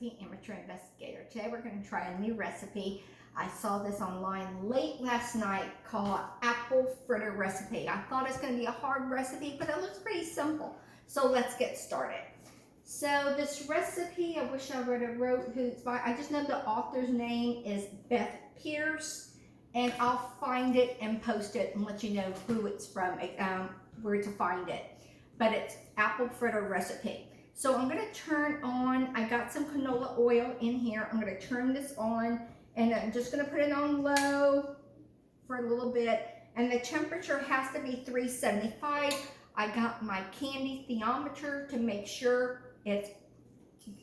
Recipe Amateur Investigator. Today we're going to try a new recipe. I saw this online late last night called apple fritter recipe. I thought it's going to be a hard recipe, but it looks pretty simple. So let's get started. So this recipe, I wish I would have wrote who it's by. I just know the author's name is Beth Pierce, and I'll find it and post it and let you know who it's from, where to find it. But it's apple fritter recipe. So I'm going to turn on, I got some canola oil in here. I'm going to turn this on and I'm just going to put it on low for a little bit. And the temperature has to be 375. I got my candy thermometer to make sure it's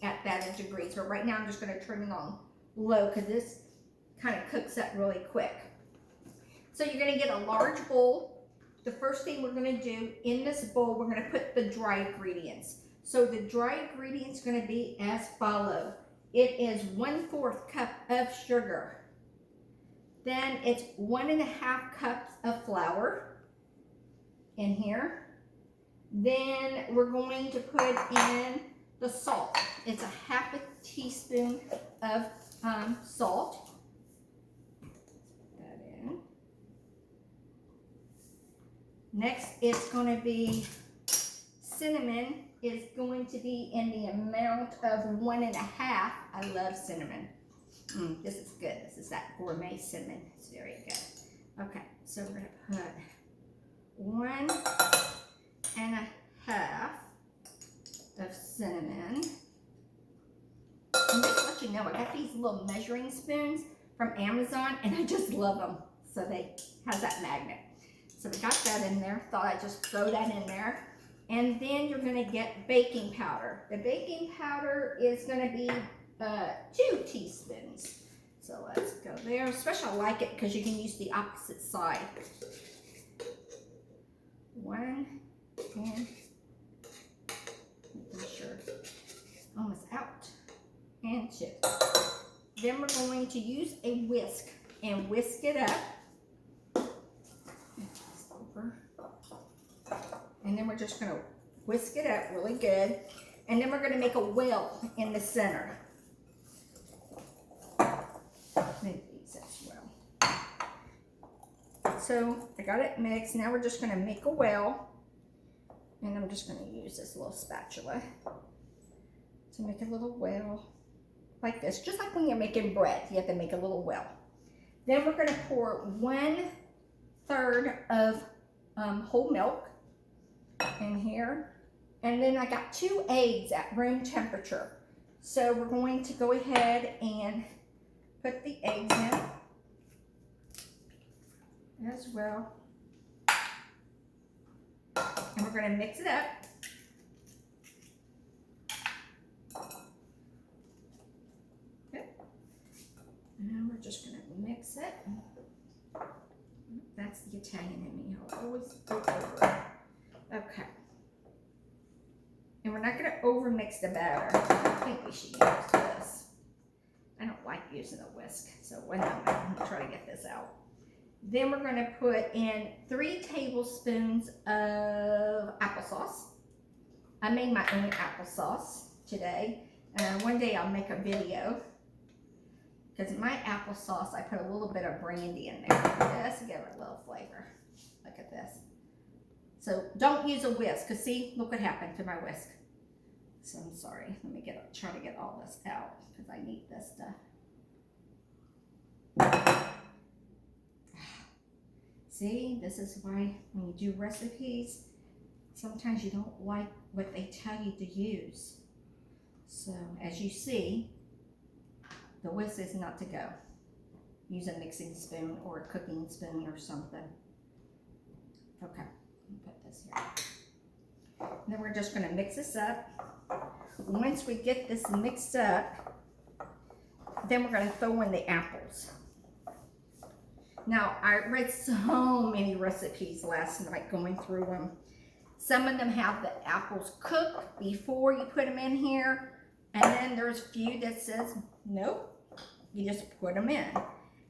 at that degrees. But right now I'm just going to turn it on low because this kind of cooks up really quick. So you're going to get a large bowl. The first thing we're going to do in this bowl, we're going to put the dry ingredients. So the dry ingredients are going to be as follow. It is 1/4 cup of sugar. Then it's 1.5 cups of flour in here. Then we're going to put in the salt. It's a 1/2 teaspoon of salt. Put that in. Next, it's going to be cinnamon. Is going to be in the amount of 1.5. I love cinnamon. This is good. This is that gourmet cinnamon. It's very good. Okay, so we're going to put 1.5 of cinnamon. And just to let you know, I got these little measuring spoons from Amazon, and I just love them. So they have that magnet. So we got that in there. Thought I'd just throw that in there. And then you're going to get baking powder. The baking powder is going to be 2 teaspoons. So let's go there. Especially I like it because you can use the opposite side. 1 and making sure almost out. And 2. Then we're going to use a whisk and whisk it up. And then we're just going to whisk it up really good. And then we're going to make a well in the center. Make these as well. So I got it mixed. Now we're just going to make a well. And I'm just going to use this little spatula to make a little well like this. Just like when you're making bread, you have to make a little well. Then we're going to pour 1/3 of whole milk in here, and then I got 2 eggs at room temperature. So we're going to go ahead and put the eggs in as well, and we're going to mix it up. Okay. Now we're just going to mix it. That's the Italian in me. I'll always go over it. Okay. And we're not going to over mix the batter. I think we should use this. I don't like using a whisk, so when I'm going to try to get this out. Then we're going to put in 3 tablespoons of applesauce. I made my own applesauce today. One day I'll make a video. Because my applesauce, I put a little bit of brandy in there just to give it a little flavor. Look at this. So don't use a whisk, because see, look what happened to my whisk. So I'm sorry. Let me try to get all this out, because I need this stuff. See, this is why when you do recipes, sometimes you don't like what they tell you to use. So as you see, the whisk is not to go. Use a mixing spoon or a cooking spoon or something. Okay, put this here. And then we're just going to mix this up. Once we get this mixed up, then we're going to throw in the apples. Now, I read so many recipes last night going through them. Some of them have the apples cooked before you put them in here. And then there's a few that says, nope, you just put them in.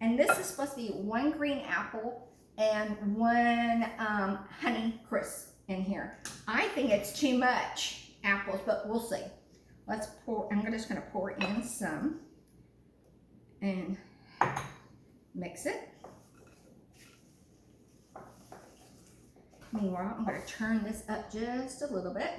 And this is supposed to be 1 green apple and 1 honey crisp in here. I think it's too much apples, but we'll see. let's pour, I'm just gonna pour in some and mix it. Meanwhile, I'm gonna turn this up just a little bit.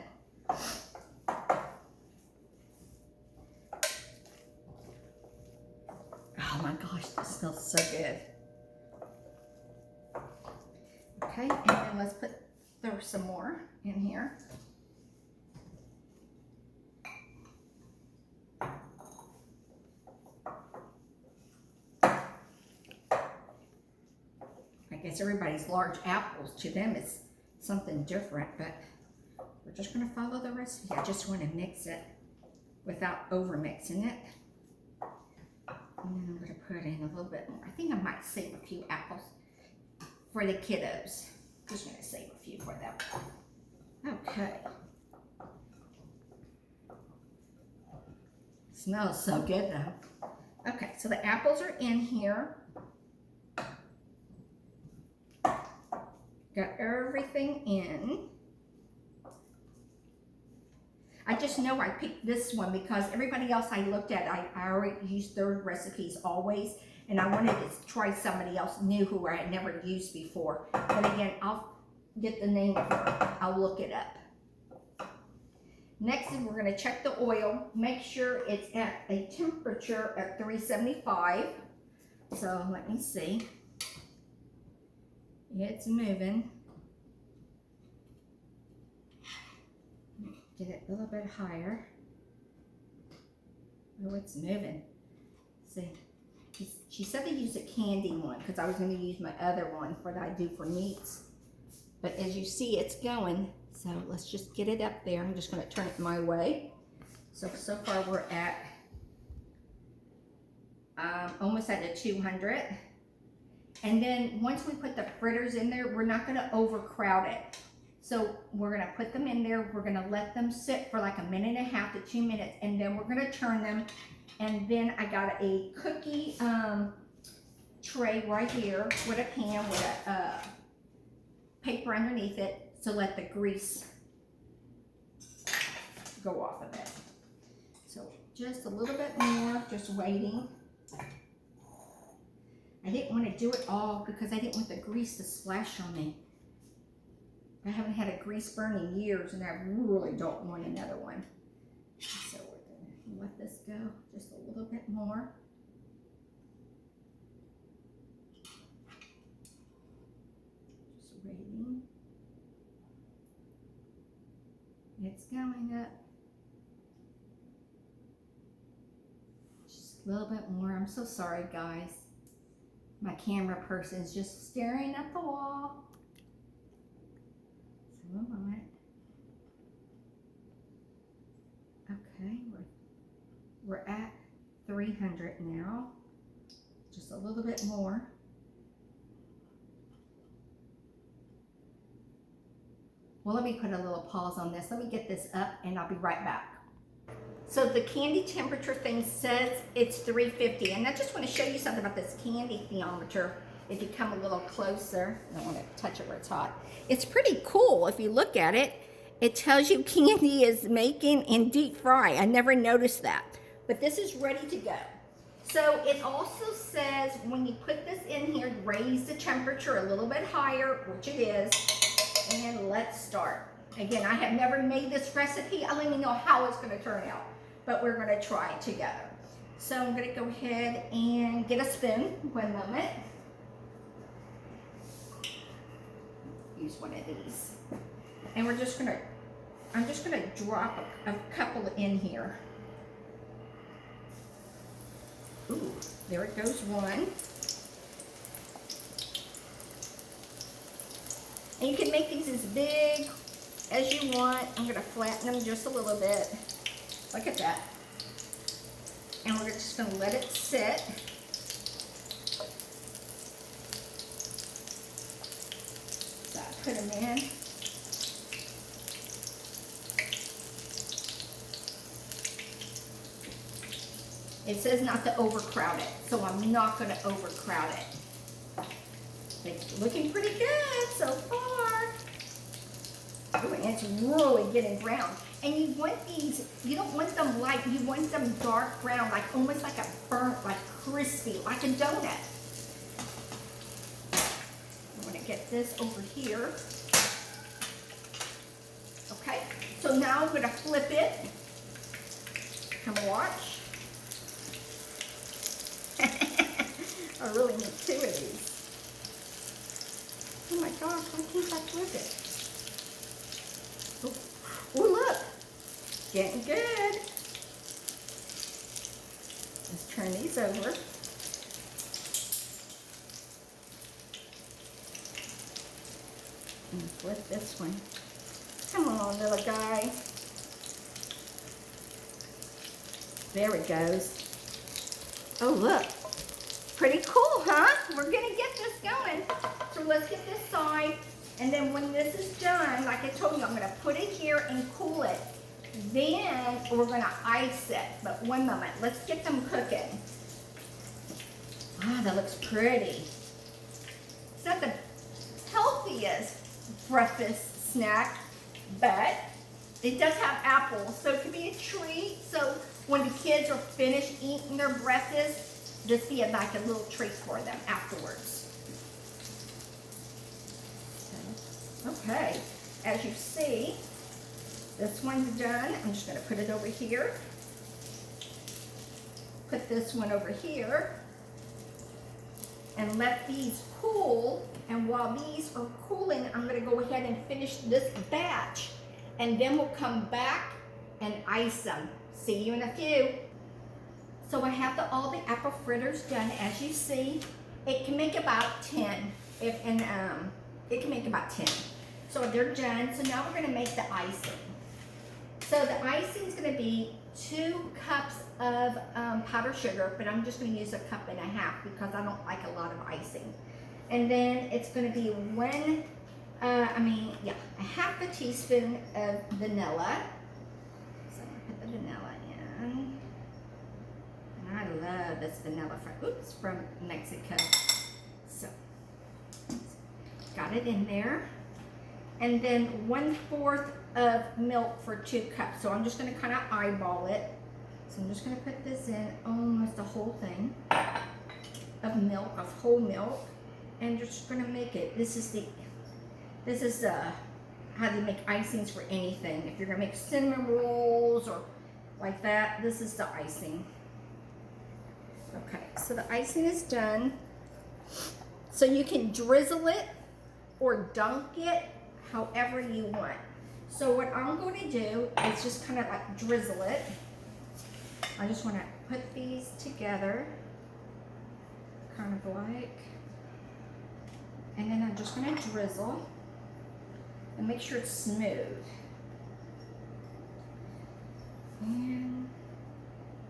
Oh my gosh, this smells so good. Okay, and then let's throw some more in here. I guess everybody's large apples, to them it's something different, but we're just gonna follow the recipe. I just wanna mix it without over mixing it. And then I'm gonna put in a little bit more. I think I might save a few apples for the kiddos. Just gonna save a few for them. Okay. Smells so good though. Okay, so the apples are in here. Got everything in. I just know I picked this one because everybody else I looked at, I already used their recipes always, and I wanted to try somebody else new who I had never used before. But again, I'll get the name of her. I'll look it up. Next is we're going to check the oil. Make sure it's at a temperature at 375. So let me see. It's moving. Get it a little bit higher. Oh, it's moving. See, she said to use a candy one because I was going to use my other one for that I do for meats. But as you see, it's going. So let's just get it up there. I'm just going to turn it my way. So far we're at almost at a 200. And then once we put the fritters in there, we're not going to overcrowd it. So we're going to put them in there. We're going to let them sit for like 1.5 minutes to 2 minutes. And then we're going to turn them. And then I got a cookie tray right here with a pan with a paper underneath it to let the grease go off of it. So just a little bit more, just waiting. I didn't want to do it all because I didn't want the grease to splash on me. I haven't had a grease burn in years, and I really don't want another one. So we're going to let this go just a little bit more. Just waiting. It's going up. Just a little bit more. I'm so sorry, guys. My camera person's just staring at the wall. So a moment. Okay, we're at 300 now. Just a little bit more. Well, let me put a little pause on this. Let me get this up and I'll be right back. So the candy temperature thing says it's 350, and I just want to show you something about this candy thermometer. If you come a little closer, I don't want to touch it where it's hot. It's pretty cool if you look at it. It tells you candy is making in deep fry. I never noticed that, but this is ready to go. So it also says when you put this in here, raise the temperature a little bit higher, which it is, and let's start. Again, I have never made this recipe. I don't even know how it's going to turn out, but we're going to try it together. So I'm going to go ahead and get a spoon. 1 moment. Use one of these. And I'm just going to drop a couple in here. Ooh, there it goes, one. And you can make these as big as you want. I'm going to flatten them just a little bit. Look at that. And we're just going to let it sit. So I put them in. It says not to overcrowd it, so I'm not going to overcrowd it. It's looking pretty good so far. Ooh, and it's really getting brown. And you want these, you don't want them light, you want them dark brown, like almost like a burnt, like crispy, like a donut. I'm gonna get this over here. Okay, so now I'm gonna flip it. Come watch. I really need 2 of these. Oh my gosh, why can't I flip it? Oh, look, getting good. Let's turn these over. And flip this one. Come on, little guy. There it goes. Oh, look. Pretty cool, huh? We're gonna get this going. So let's get this side. And then when this is done, like I told you, I'm gonna put it here and cool it. Then we're gonna ice it. But one moment, let's get them cooking. Ah, that looks pretty. It's not the healthiest breakfast snack, but it does have apples, so it could be a treat. So when the kids are finished eating their breakfast, this be like a little treat for them afterwards. Okay, as you see, this one's done. I'm just going to put it over here. Put this one over here. And let these cool. And while these are cooling, I'm going to go ahead and finish this batch. And then we'll come back and ice them. See you in a few. So I have all the apple fritters done, as you see. It can make about 10. It can make about 10. So they're done. So now we're going to make the icing. So the icing is going to be 2 cups of powdered sugar, but I'm just going to use 1.5 cups because I don't like a lot of icing. And then it's going to be a half a teaspoon of vanilla. So I'm going to put the vanilla in. And I love this vanilla from Mexico. So got it in there. And then 1/4 of milk for 2 cups. So I'm just going to kind of eyeball it. So I'm just going to put this in, almost the whole thing of milk, of whole milk, and just going to make it. This is how they make icings for anything. If you're going to make cinnamon rolls or like that, this is the icing. Okay, so the icing is done. So you can drizzle it or dunk it however you want. So what I'm going to do is just kind of like drizzle it. I just want to put these together, kind of like, and then I'm just going to drizzle and make sure it's smooth. And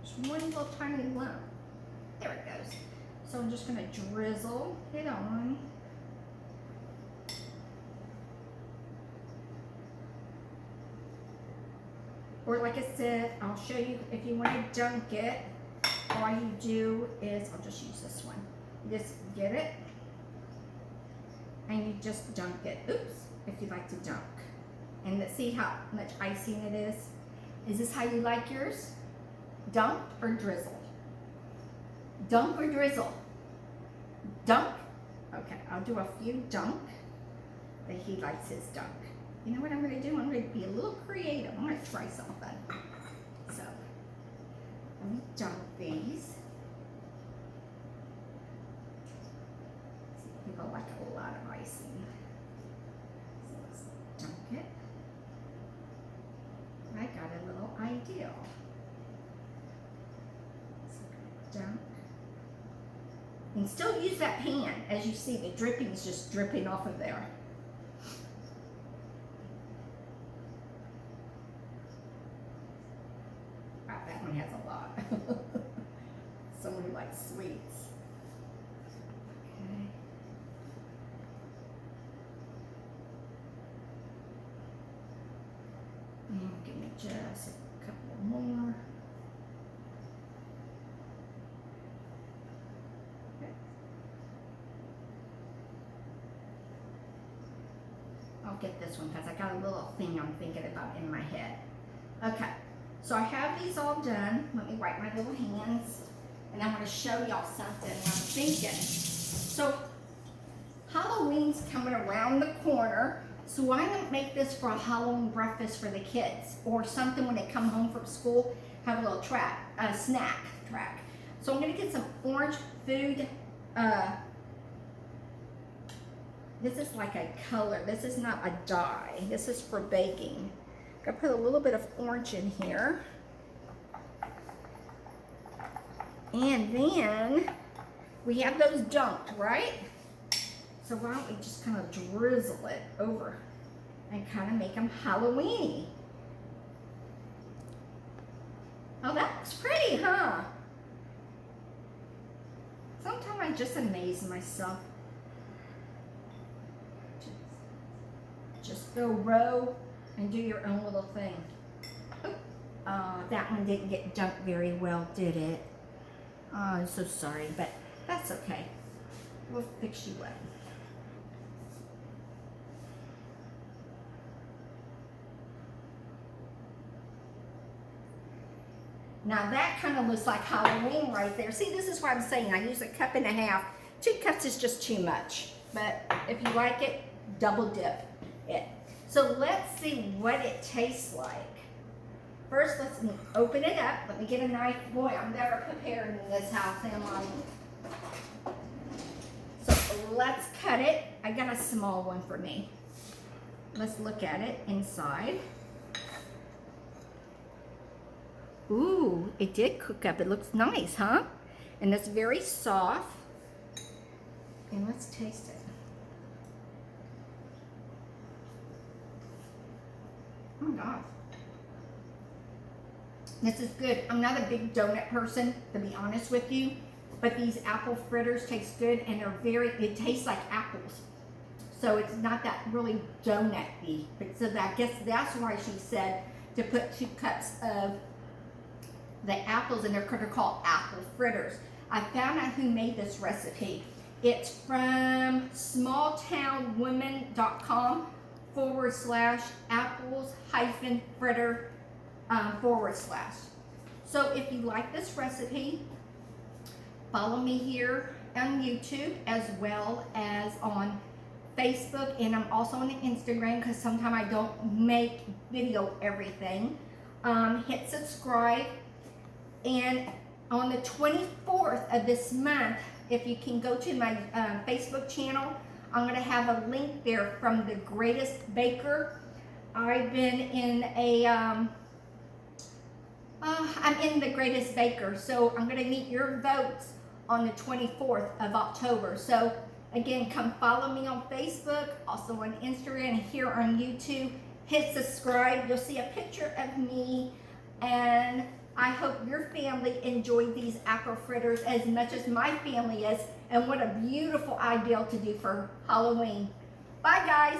just one little tiny lump. There it goes. So I'm just going to drizzle it on. Or like I said, I'll show you if you want to dunk it. All you do is, I'll just use this one. You just get it and you just dunk it. Oops, if you like to dunk. And let's see how much icing it is. Is this how you like yours? Dunk or drizzle? Dunk or drizzle? Dunk? Okay, I'll do a few dunk, but he likes his dunk. You know what I'm going to do? I'm going to be a little creative. I'm going to try something. So, let me dunk these. Some people like a lot of icing. So let's dunk it. I got a little idea. So dunk. You can still use that pan. As you see, the dripping is just dripping off of there. That one has a lot. Someone who likes sweets. Okay. And give me just a couple more. Okay. I'll I'll get this one because I got a little thing I'm thinking about in my head. Okay, so I have these all done. Let me wipe my little hands, and I'm going to show y'all something I'm thinking. So Halloween's coming around the corner, so why not make this for a Halloween breakfast for the kids, or something when they come home from school, have a little snack track. So I'm going to get some orange food. This is like a color. This is not a dye. This is for baking. I'm going to put a little bit of orange in here. And then we have those dunked, right? So why don't we just kind of drizzle it over and kind of make them Halloween-y. Oh, that looks pretty, huh? Sometimes I just amaze myself. Just go row and do your own little thing. That one didn't get dunked very well, did it? Oh, I'm so sorry, but that's okay. We'll fix you up. Now that kind of looks like Halloween right there. See, this is what I'm saying. I use 1.5 cups. 2 cups is just too much. But if you like it, double dip it. So let's see what it tastes like. First, let's open it up. Let me get a knife. Boy, I'm never prepared in this house, am I? So let's cut it. I got a small one for me. Let's look at it inside. Ooh, it did cook up. It looks nice, huh? And it's very soft. And let's taste it. Oh my God. This is good. I'm not a big donut person, to be honest with you, but these apple fritters taste good, and it tastes like apples. So it's not that really donut-y. But so I guess that's why she said to put 2 cups of the apples in there, because they're called apple fritters. I found out who made this recipe. It's from smalltownwomen.com /apples-fritter / So if you like this recipe, follow me here on YouTube as well as on Facebook, and I'm also on Instagram because sometimes I don't make video everything. Hit subscribe. And on the 24th of this month, if you can go to my Facebook channel, I'm going to have a link there from The Greatest Baker. I've been in I'm in The Greatest Baker, so I'm going to need your votes on the 24th of October. So again, come follow me on Facebook, also on Instagram, and here on YouTube. Hit subscribe. You'll see a picture of me, and I hope your family enjoyed these apple fritters as much as my family is, and what a beautiful idea to do for Halloween. Bye, guys.